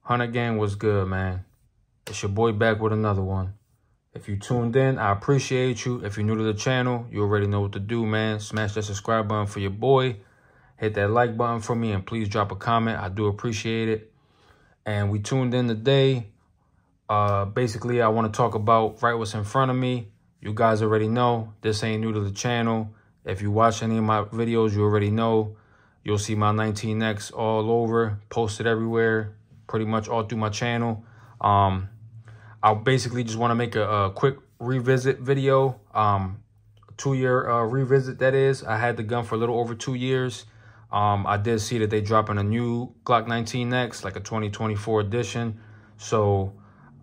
Hunter Gang was good, man. It's your boy back with another one. If you tuned in, I appreciate you. If you're new to the channel, you already know what to do, man. Smash that subscribe button for your boy. Hit that like button for me, and please drop a comment. I do appreciate it. And we tuned in today. Basically, I want to talk about right what's in front of me. You guys already know this ain't new to the channel. If you watch any of my videos, you already know. You'll see my 19X all over, posted everywhere, pretty much all through my channel. I basically just want to make a quick revisit video, 2-year revisit, that is. I had the gun for a little over 2 years. I did see that they dropping a new Glock 19X, like a 2024 edition. So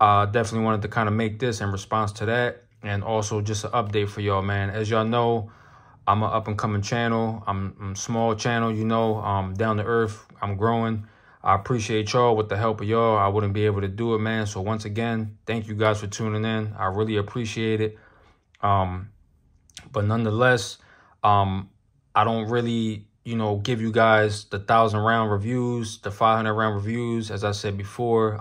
I definitely wanted to kind of make this in response to that. And also just an update for y'all, man. As y'all know, I'm an up-and-coming channel. I'm a small channel, you know, down to earth. I'm growing. I appreciate y'all. With the help of y'all, I wouldn't be able to do it, man. So once again, thank you guys for tuning in. I really appreciate it. But nonetheless, I don't really, you know, give you guys the 1,000-round reviews, the 500-round reviews. As I said before,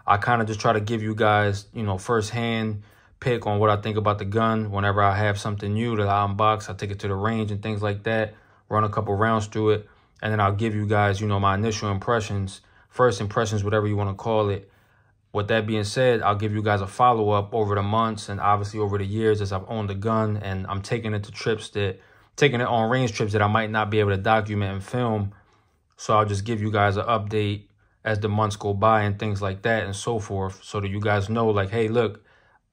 I kind of just try to give you guys, you know, firsthand pick on what I think about the gun. Whenever I have something new that I unbox, I take it to the range and things like that, run a couple rounds through it, and then I'll give you guys, you know, my initial impressions, first impressions, whatever you want to call it. With that being said, I'll give you guys a follow-up over the months and obviously over the years as I've owned the gun, and I'm taking it on range trips that I might not be able to document and film. So I'll just give you guys an update as the months go by and things like that and so forth, so that you guys know, like, hey, look,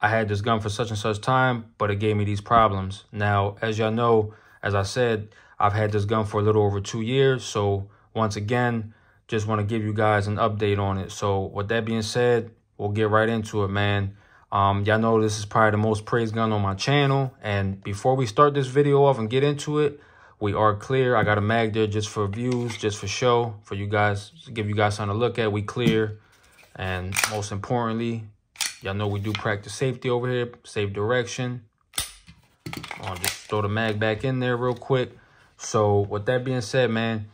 I had this gun for such and such time, but it gave me these problems. Now, as y'all know, as I said, I've had this gun for a little over 2 years. So once again, just want to give you guys an update on it. So with that being said, we'll get right into it, man. Y'all know this is probably the most praised gun on my channel. And before we start this video off and get into it, we are clear. I got a mag there just for views, just for show, for you guys, to give you guys something to look at. We clear. And most importantly, y'all know we do practice safety over here, safe direction. I'll just throw the mag back in there real quick. So with that being said, man,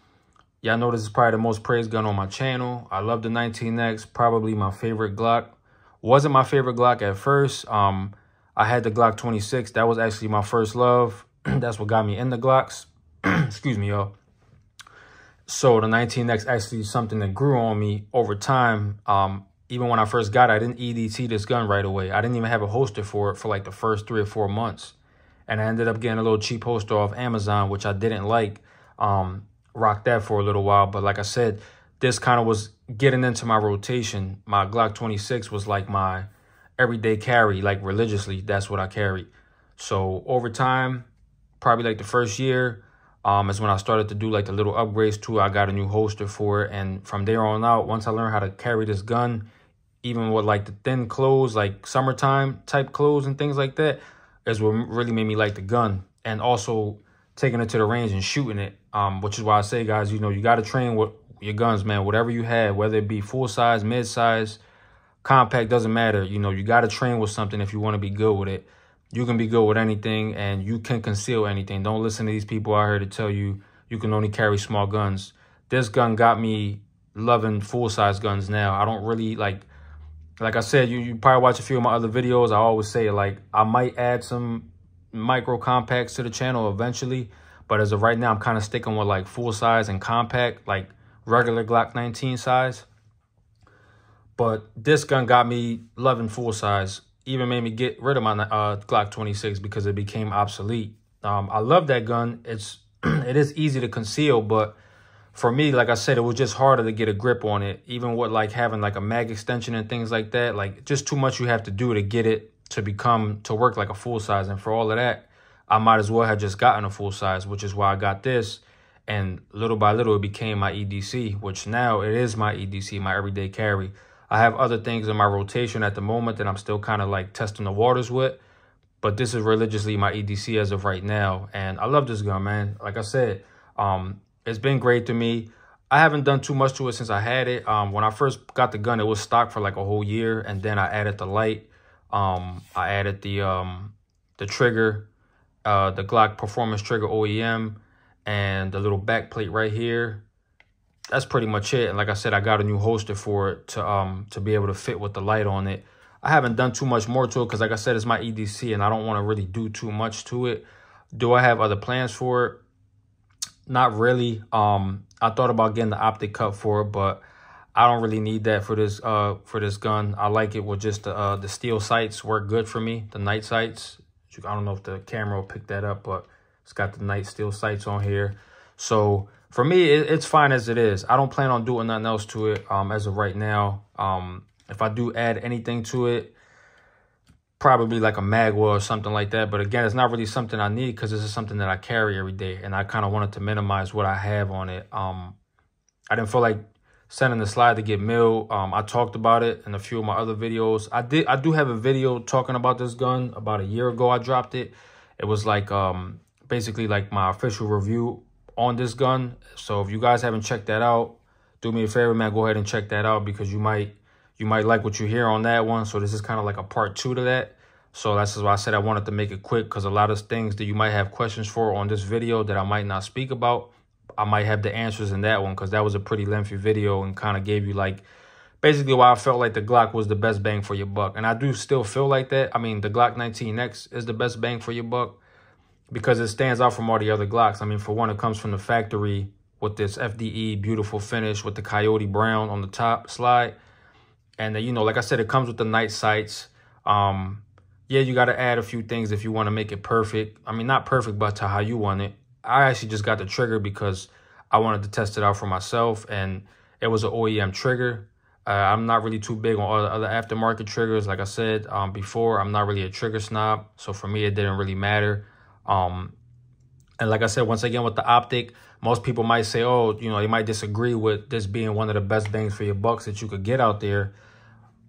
y'all know this is probably the most praised gun on my channel. I love the 19X, probably my favorite Glock. Wasn't my favorite Glock at first. I had the Glock 26. That was actually my first love. That's what got me into Glocks. Excuse me, y'all. So the 19X actually is something that grew on me over time. Even when I first got it, I didn't EDT this gun right away. I didn't even have a holster for it for like the first 3 or 4 months. And I ended up getting a little cheap holster off Amazon, which I didn't like. Rocked that for a little while. But like I said, this kind of was getting into my rotation. My Glock 26 was like my everyday carry, like religiously. That's what I carried. So over time, probably like the first year, is when I started to do like the little upgrades to it. I got a new holster for it. And from there on out, once I learned how to carry this gun, even with like the thin clothes, like summertime type clothes and things like that, is what really made me like the gun. And also taking it to the range and shooting it, which is why I say, guys, you know, you got to train with your guns, man. Whatever you have, whether it be full size, mid size, compact, doesn't matter. You know, you got to train with something if you want to be good with it. You can be good with anything, and you can conceal anything. Don't listen to these people out here to tell you you can only carry small guns. This gun got me loving full size guns now. I don't really like I said, you probably watch a few of my other videos. I always say, like, I might add some micro compacts to the channel eventually, but as of right now, I'm kind of sticking with like full size and compact, like regular Glock 19 size. But this gun got me loving full size. Even made me get rid of my Glock 26 because it became obsolete. I love that gun. It is easy to conceal, but for me, like I said, it was just harder to get a grip on it. Even with like having like a mag extension and things like that, like just too much you have to do to get it to work like a full size. And for all of that, I might as well have just gotten a full size, which is why I got this. And little by little, it became my EDC, which now it is my EDC, my everyday carry. I have other things in my rotation at the moment that I'm still kind of like testing the waters with. But this is religiously my EDC as of right now. And I love this gun, man. Like I said, it's been great to me. I haven't done too much to it since I had it. When I first got the gun, it was stock for like a whole year. And then I added the light. I added the trigger, the Glock Performance Trigger OEM, and the little back plate right here. that's pretty much it. And like I said, I got a new holster for it to be able to fit with the light on it. I haven't done too much more to it because, like I said, it's my EDC and I don't want to really do too much to it. Do I have other plans for it? Not really. I thought about getting the optic cut for it, but I don't really need that for this gun. I like it with just the steel sights work good for me. The night sights. I don't know if the camera will pick that up, but it's got the night steel sights on here. So for me, it's fine as it is. I don't plan on doing nothing else to it as of right now. If I do add anything to it, probably like a magwell or something like that. But again, it's not really something I need because this is something that I carry every day. And I kind of wanted to minimize what I have on it. I didn't feel like sending the slide to get milled. I talked about it in a few of my other videos. I do have a video talking about this gun. About a year ago, I dropped it. It was like basically like my official review on this gun. So if you guys haven't checked that out, do me a favor, man, go ahead and check that out because you might like what you hear on that one. So this is kind of like a part 2 to that. So that's why I said I wanted to make it quick because a lot of things that you might have questions for on this video that I might not speak about, I might have the answers in that one because that was a pretty lengthy video and kind of gave you like basically why I felt like the Glock was the best bang for your buck. And I do still feel like that. I mean, the Glock 19X is the best bang for your buck because it stands out from all the other Glocks. I mean, for one, it comes from the factory with this FDE beautiful finish with the coyote brown on the top slide. And, you know, like I said, it comes with the night sights. Yeah, you got to add a few things if you want to make it perfect. I mean, not perfect, but to how you want it. I actually just got the trigger because I wanted to test it out for myself. And it was an OEM trigger. I'm not really too big on all the other aftermarket triggers. Like I said before, I'm not really a trigger snob. So for me, it didn't really matter. And like I said, once again, with the optic, most people might say, oh, you know, they might disagree with this being one of the best bangs for your bucks that you could get out there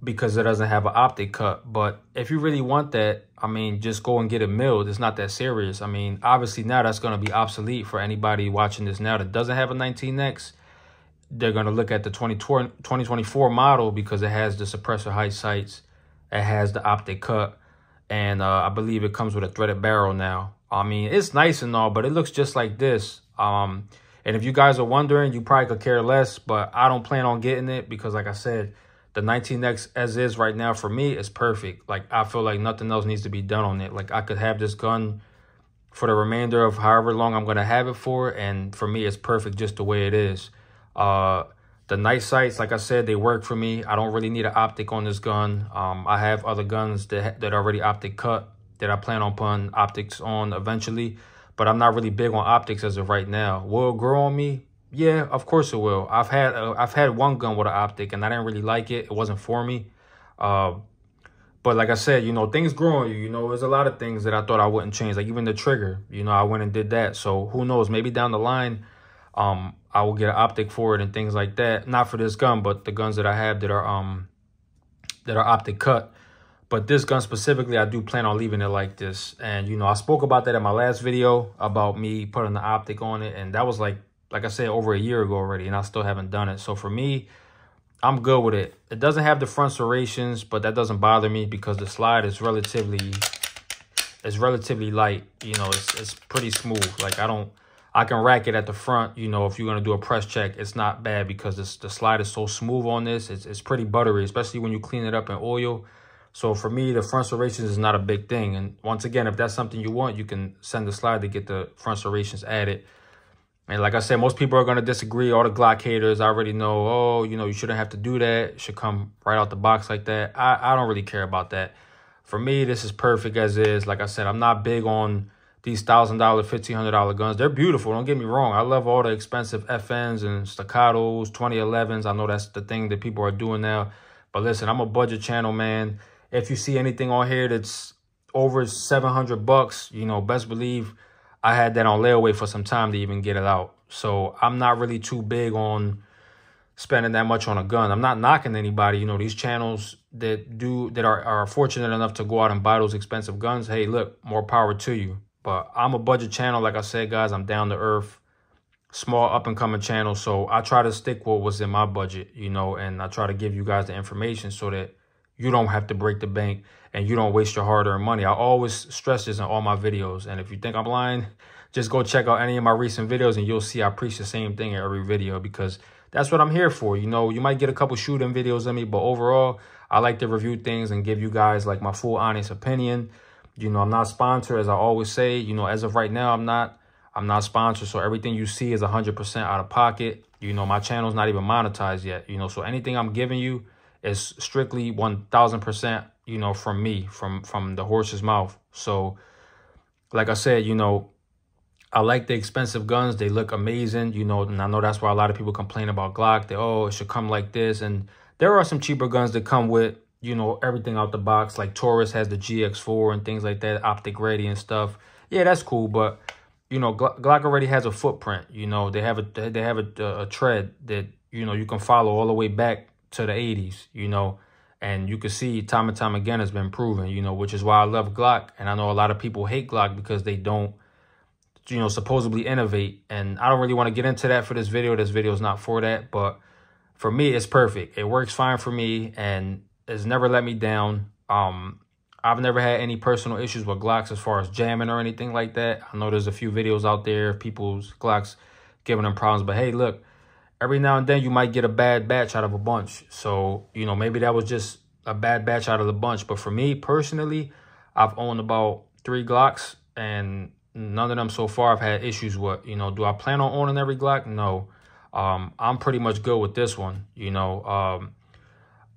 because it doesn't have an optic cut. But if you really want that, I mean, just go and get it milled. It's not that serious. I mean, obviously now that's going to be obsolete for anybody watching this now that doesn't have a 19X. They're going to look at the 2024 model because it has the suppressor height sights. It has the optic cut. And I believe it comes with a threaded barrel now. I mean, it's nice and all, but it looks just like this. And if you guys are wondering, you probably could care less, but I don't plan on getting it because, like I said, the 19X as is right now for me is perfect. Like, I feel like nothing else needs to be done on it. Like, I could have this gun for the remainder of however long I'm going to have it for. And for me, it's perfect just the way it is. The night sights, like I said, they work for me. I don't really need an optic on this gun. I have other guns that are already optic cut that I plan on putting optics on eventually. But I'm not really big on optics as of right now. Will it grow on me? Yeah, of course it will. I've had one gun with an optic and I didn't really like it. It wasn't for me. But like I said, you know, things grow on you. You know, there's a lot of things that I thought I wouldn't change. Like even the trigger, you know, I went and did that. So who knows? Maybe down the line, I will get an optic for it and things like that. Not for this gun, but the guns that I have that are optic cut. But this gun specifically, I do plan on leaving it like this. And, you know, I spoke about that in my last video about me putting the optic on it. And that was like I said, over a year ago already. And I still haven't done it. So for me, I'm good with it. It doesn't have the front serrations, but that doesn't bother me because the slide is relatively light. You know, it's pretty smooth. Like I can rack it at the front. You know, if you're going to do a press check, it's not bad because the slide is so smooth on this. It's pretty buttery, especially when you clean it up in oil. So for me, the front serrations is not a big thing. And once again, if that's something you want, you can send the slide to get the front serrations added. And like I said, most people are going to disagree. All the Glock haters, I already know, oh, you know, you shouldn't have to do that. It should come right out the box like that. I don't really care about that. For me, this is perfect as is. Like I said, I'm not big on these $1,000, $1,500 guns. They're beautiful. Don't get me wrong. I love all the expensive FNs and staccatos, 2011s. I know that's the thing that people are doing now. But listen, I'm a budget channel, man. If you see anything on here that's over $700, you know, best believe I had that on layaway for some time to even get it out. So I'm not really too big on spending that much on a gun. I'm not knocking anybody. You know, these channels that are fortunate enough to go out and buy those expensive guns. Hey, look, more power to you. But I'm a budget channel. Like I said, guys, I'm down to earth, small up and coming channel. So I try to stick with what's in my budget, you know, and I try to give you guys the information so that you don't have to break the bank and you don't waste your hard-earned money. I always stress this in all my videos. And if you think I'm lying, just go check out any of my recent videos and you'll see I preach the same thing in every video, because that's what I'm here for. You know, you might get a couple shooting videos of me, but overall, I like to review things and give you guys like my full honest opinion. You know, I'm not sponsored, as I always say. You know, as of right now, I'm not sponsored. So everything you see is 100% out of pocket. You know, my channel's not even monetized yet. You know, so anything I'm giving you is strictly 1000%, you know, from me, from the horse's mouth. So like I said, you know, I like the expensive guns. They look amazing, you know, and I know that's why a lot of people complain about Glock. They, oh, it should come like this. And there are some cheaper guns that come with, you know, everything out the box. Like Taurus has the GX4 and things like that, optic ready and stuff. Yeah, that's cool. But, you know, Glock already has a footprint. You know, they have a tread that, you know, you can follow all the way back to the 80s, you know, and you can see time and time again it's been proven, you know, which is why I love Glock. And I know a lot of people hate Glock because they don't, you know, supposedly innovate. And I don't really want to get into that for this video. This video is not for that. But for me, it's perfect. It works fine for me and it's never let me down. I've never had any personal issues with Glocks as far as jamming or anything like that. I know there's a few videos out there of people's Glocks giving them problems. But hey, look, every now and then you might get a bad batch out of a bunch. So, you know, maybe that was just a bad batch out of the bunch. But for me personally, I've owned about 3 Glocks and none of them so far I've had issues with. You know, do I plan on owning every Glock? No. I'm pretty much good with this one. You know,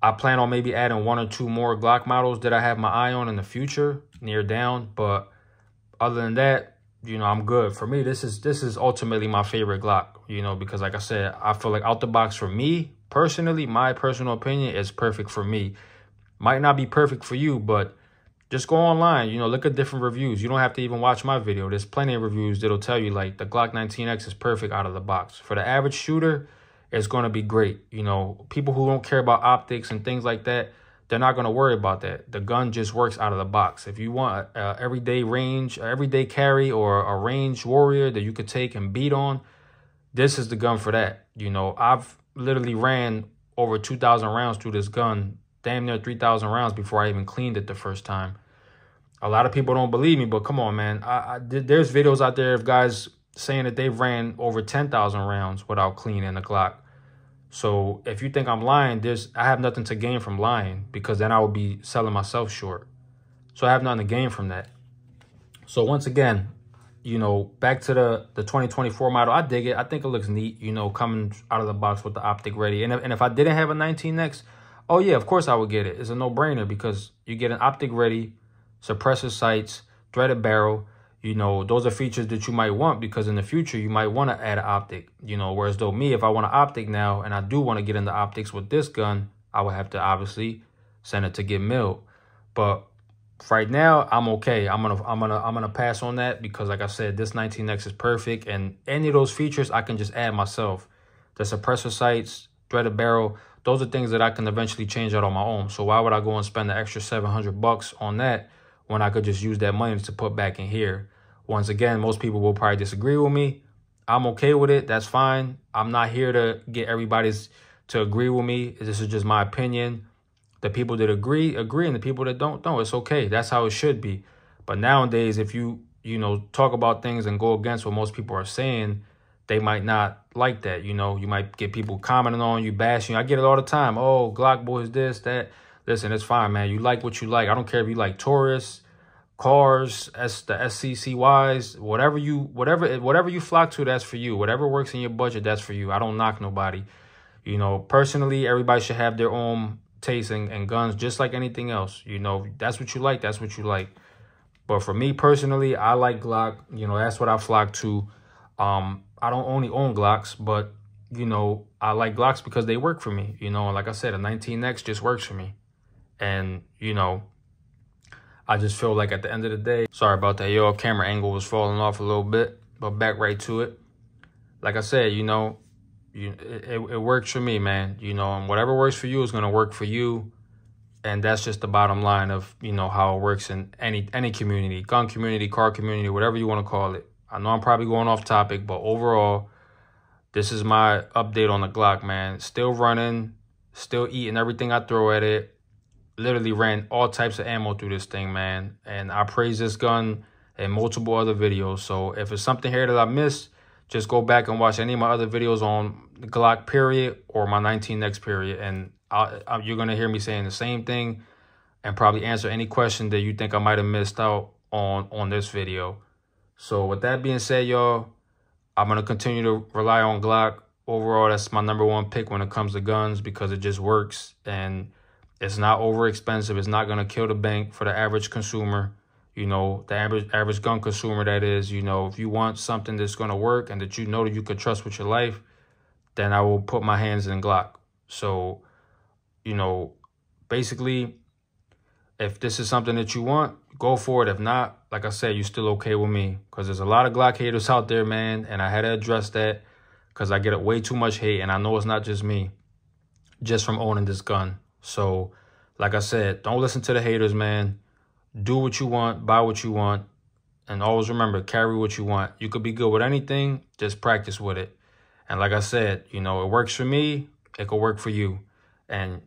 I plan on maybe adding 1 or 2 more Glock models that I have my eye on in the future, near down. But other than that, you know, I'm good. For me, this is ultimately my favorite Glock, you know, because like I said, I feel like out the box for me, personally, my personal opinion is perfect for me. Might not be perfect for you, but just go online, you know, look at different reviews. You don't have to even watch my video. There's plenty of reviews that'll tell you like the Glock 19X is perfect out of the box. For the average shooter, it's going to be great. You know, people who don't care about optics and things like that, they're not going to worry about that. The gun just works out of the box. If you want a everyday range, everyday carry, or a range warrior that you could take and beat on, this is the gun for that. You know, I've literally ran over 2,000 rounds through this gun, damn near 3,000 rounds before I even cleaned it the first time. A lot of people don't believe me, but come on, man. There's videos out there of guys saying that they've ran over 10,000 rounds without cleaning the Glock. So if you think I'm lying, I have nothing to gain from lying, because then I would be selling myself short. So I have nothing to gain from that. So once again, you know, back to the 2024 model, I dig it. I think it looks neat, you know, coming out of the box with the optic ready. And if I didn't have a 19X, oh yeah, of course I would get it. It's a no-brainer, because you get an optic ready, suppressor sights, threaded barrel. You know, those are features that you might want, because in the future you might want to add an optic, you know, whereas though me, if I want an optic now and I do want to get into optics with this gun, I would have to obviously send it to get milled. But right now I'm okay. I'm gonna pass on that, because like I said, this 19X is perfect, and any of those features I can just add myself. The suppressor sights, threaded barrel, those are things that I can eventually change out on my own. So why would I go and spend the extra $700 on that when I could just use that money to put back in here? Once again, most people will probably disagree with me. I'm okay with it. That's fine. I'm not here to get everybody's to agree with me. This is just my opinion. The people that agree, and the people that don't. It's okay. That's how it should be. But nowadays, if you know, talk about things and go against what most people are saying, they might not like that. You know, you might get people commenting on you, bashing you. I get it all the time. Oh, Glock boys, this, that. Listen, it's fine, man. You like what you like. I don't care if you like Taurus, cars, the SCCYs, whatever you flock to, that's for you. Whatever works in your budget, that's for you. I don't knock nobody. You know, personally, everybody should have their own taste in guns, just like anything else. You know, that's what you like, that's what you like. But for me personally, I like Glock. You know, that's what I flock to. I don't only own Glocks, but, you know, I like Glocks because they work for me. You know, and like I said, a 19X just works for me. And, you know, I just feel like at the end of the day, sorry about that, yo, camera angle was falling off a little bit, but back right to it. Like I said, you know, it works for me, man. You know, and whatever works for you is going to work for you. And that's just the bottom line of, you know, how it works in any community, gun community, car community, whatever you want to call it. I know I'm probably going off topic, but overall, this is my update on the Glock, man. Still running, still eating everything I throw at it. Literally ran all types of ammo through this thing, man. And I praise this gun and multiple other videos. So if it's something here that I missed, just go back and watch any of my other videos on the Glock period or my 19X period. And you're going to hear me saying the same thing and probably answer any question that you think I might have missed out on this video. So with that being said, y'all, I'm going to continue to rely on Glock. Overall, that's my #1 pick when it comes to guns because it just works and it's not over expensive. It's not going to kill the bank for the average consumer. You know, the average gun consumer, that is. You know, if you want something that's going to work and that you know that you could trust with your life, then I will put my hands in Glock. So, you know, basically, if this is something that you want, go for it. If not, like I said, you're still okay with me because there's a lot of Glock haters out there, man. And I had to address that because I get way too much hate. And I know it's not just me, just from owning this gun. So, like I said, don't listen to the haters, man. Do what you want, buy what you want, and always remember, carry what you want. You could be good with anything, just practice with it. And like I said, you know, it works for me, it could work for you. And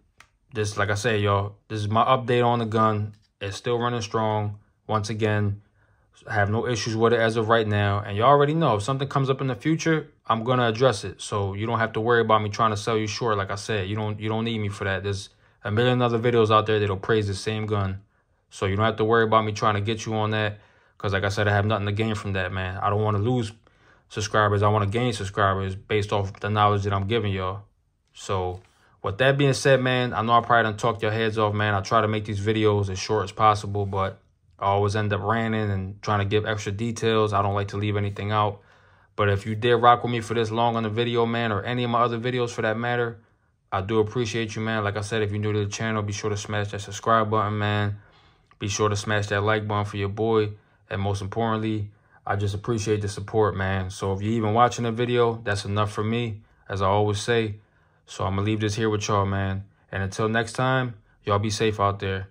this, like I said, y'all, this is my update on the gun. It's still running strong. Once again, I have no issues with it as of right now. And you already know, if something comes up in the future, I'm going to address it. So you don't have to worry about me trying to sell you short. Like I said, you don't need me for that. There's a million other videos out there that'll praise the same gun. So you don't have to worry about me trying to get you on that. Because like I said, I have nothing to gain from that, man. I don't want to lose subscribers. I want to gain subscribers based off the knowledge that I'm giving y'all. So with that being said, man, I know I probably done talked your heads off, man. I try to make these videos as short as possible, but I always end up ranting and trying to give extra details. I don't like to leave anything out. But if you did rock with me for this long on the video, man, or any of my other videos for that matter, I do appreciate you, man. Like I said, if you're new to the channel, be sure to smash that subscribe button, man. Be sure to smash that like button for your boy. And most importantly, I just appreciate the support, man. So if you're even watching the video, that's enough for me, as I always say. So I'm going to leave this here with y'all, man. And until next time, y'all be safe out there.